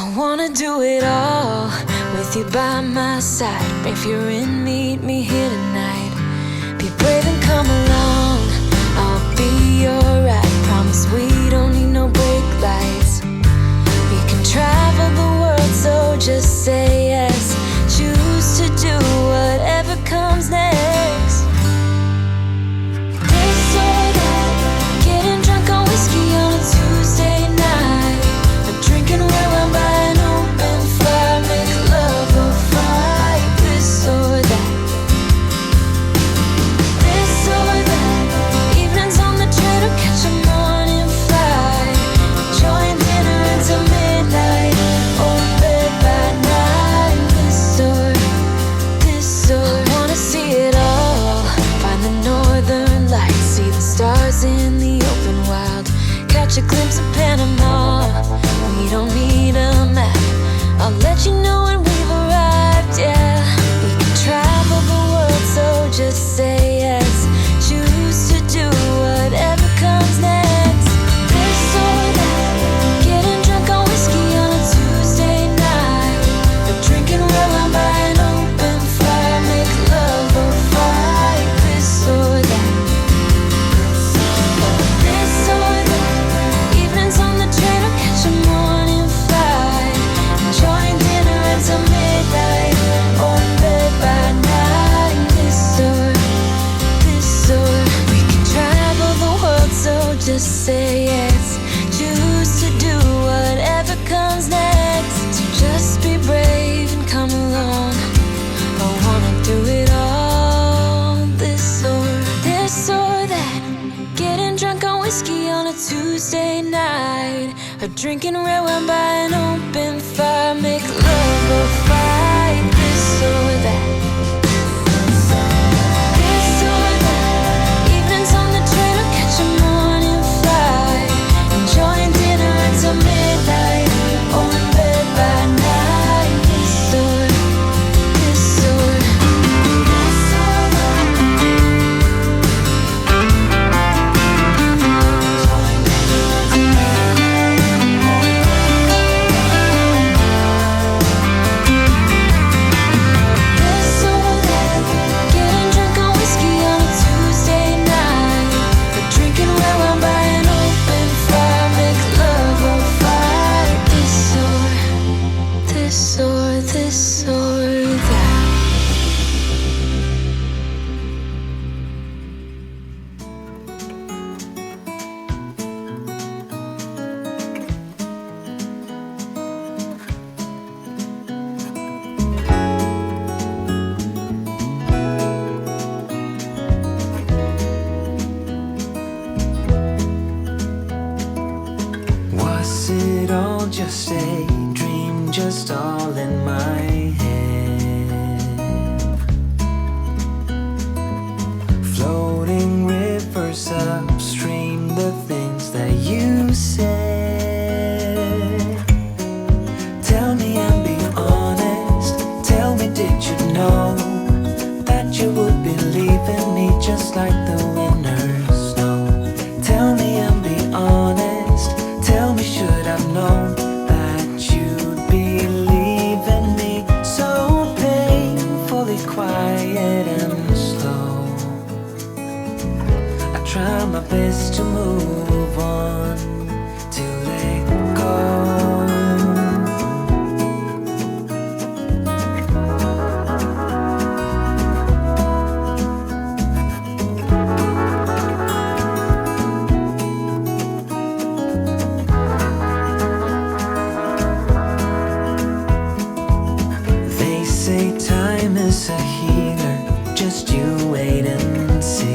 I wanna do it all with you by my side. If you're in, meet me here tonight. Be brave and come along, I'll be your ride. Promise we don't need no brake lights. We can travel the world, so just say yes. Choose to do whatever comes next. This or that, getting drunk on whiskey on a Tuesday night. Or drinking red wine by an open fire. Make love or fight. This or that. This or that, evenings on the train or catch a morning flight. Enjoying dinner until midnight, or in bed by night. This or I wanna see it all. Find the northern lights, see the stars in the open wild. Catch a glimpse of Panama, we don't need a map. I'll let you know when we've arrived, yeah. We can travel the world, so just say yes. Choose to do whatever comes next. This or that, getting drunk on whiskey on a Tuesday night. Or drinking red wine by an open fire. Make love or fight. This or that. This or that, evenings on the train or catch a morning flight. Enjoying dinner until midnight, or in bed by night. This or we can travel the world, so just say yes. Choose to do whatever comes next. So just be brave and come along. I wanna do it all. This or that, getting drunk on whiskey on a Tuesday night. Or drinking red wine by an open fire. Make love or fight. This or that. This or that, evenings on the train or catch a morning flight. Enjoying dinner until midnight, or in bed by night. This or getting drunk on whiskey on a Tuesday night. Or drinking red wine by an open fire. Make love or fight. This or that. Was it all just a dream, just all in my head? Floating rivers upstream, the things that you said. Tell me and be honest. Tell me, did you know that you would be leaving me just like the winners know? Tell me and be honest. Tell me, should I've known that you'd be leaving me so painfully quiet and slow? I try my best to move on, to let go. They say time is a healer, just you wait and see.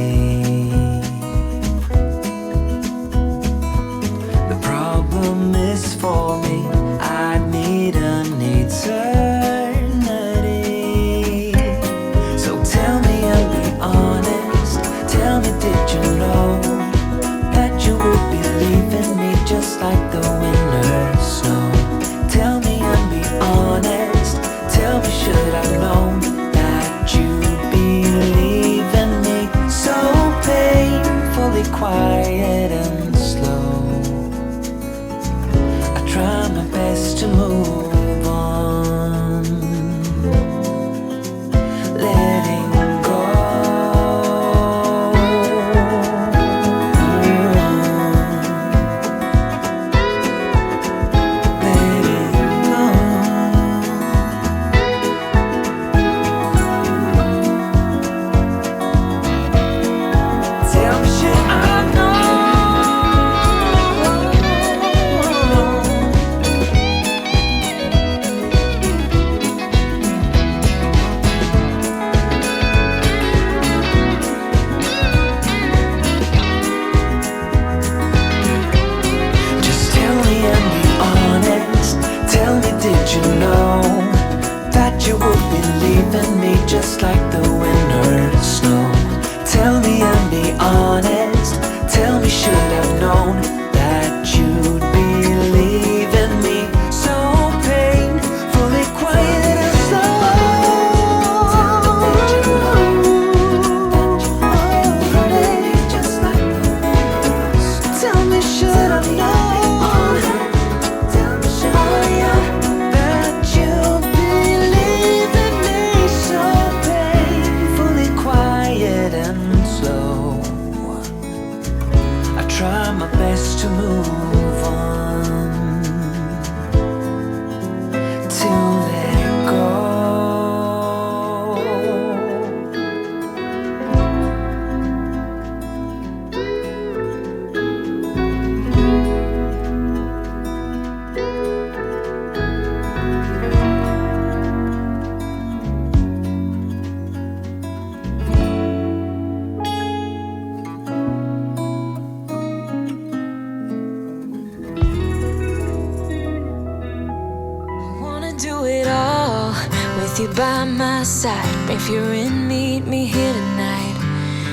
do it all with you by my side. If you're in, meet me here tonight.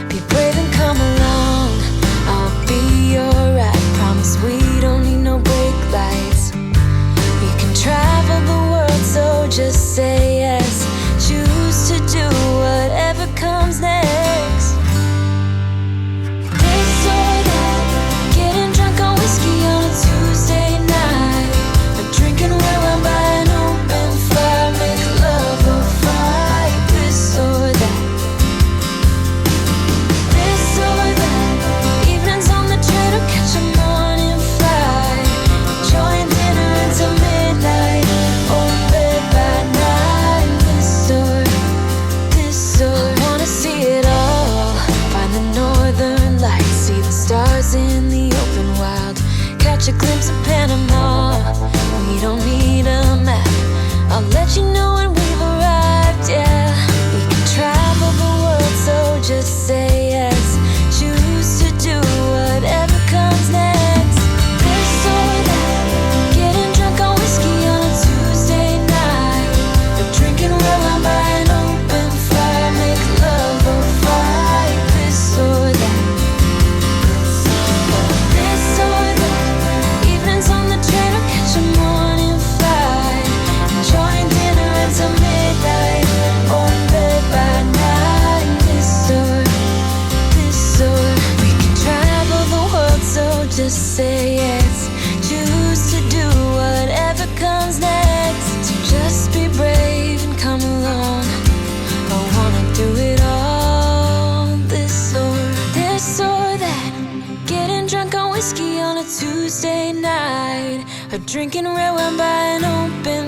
Be brave and come along, I'll be your ride. Promise we don't need no brake lights. We can travel the world, so just say yes. Choose to do whatever comes next. This or that, getting drunk on whiskey on a Tuesday night, or drinking red wine by an open fire, make love or fight. This or that. This or that, evenings on the train or catch a morning flight, enjoying dinner until midnight, or in bed by night. This or I wanna see it all, find the northern lights, see the stars in the open wild, catch a glimpse of Panama. We don't need a map, I'll let you know when we've arrived, yeah. We can travel the world, so just say yes. Choose to do whatever comes next. This or that, getting drunk on whiskey on a Tuesday night, or drinking red wine by an open fire, make love or fight. This or that. This or that, evenings on the train or catch a morning flight, enjoying dinner until midnight, or in bed by night. This or we can travel the world, so just say yes. Choose to do whatever comes next. So just be brave and come along, I wanna do it all. This or that, getting drunk on whiskey on a Tuesday night, or drinking red wine by an open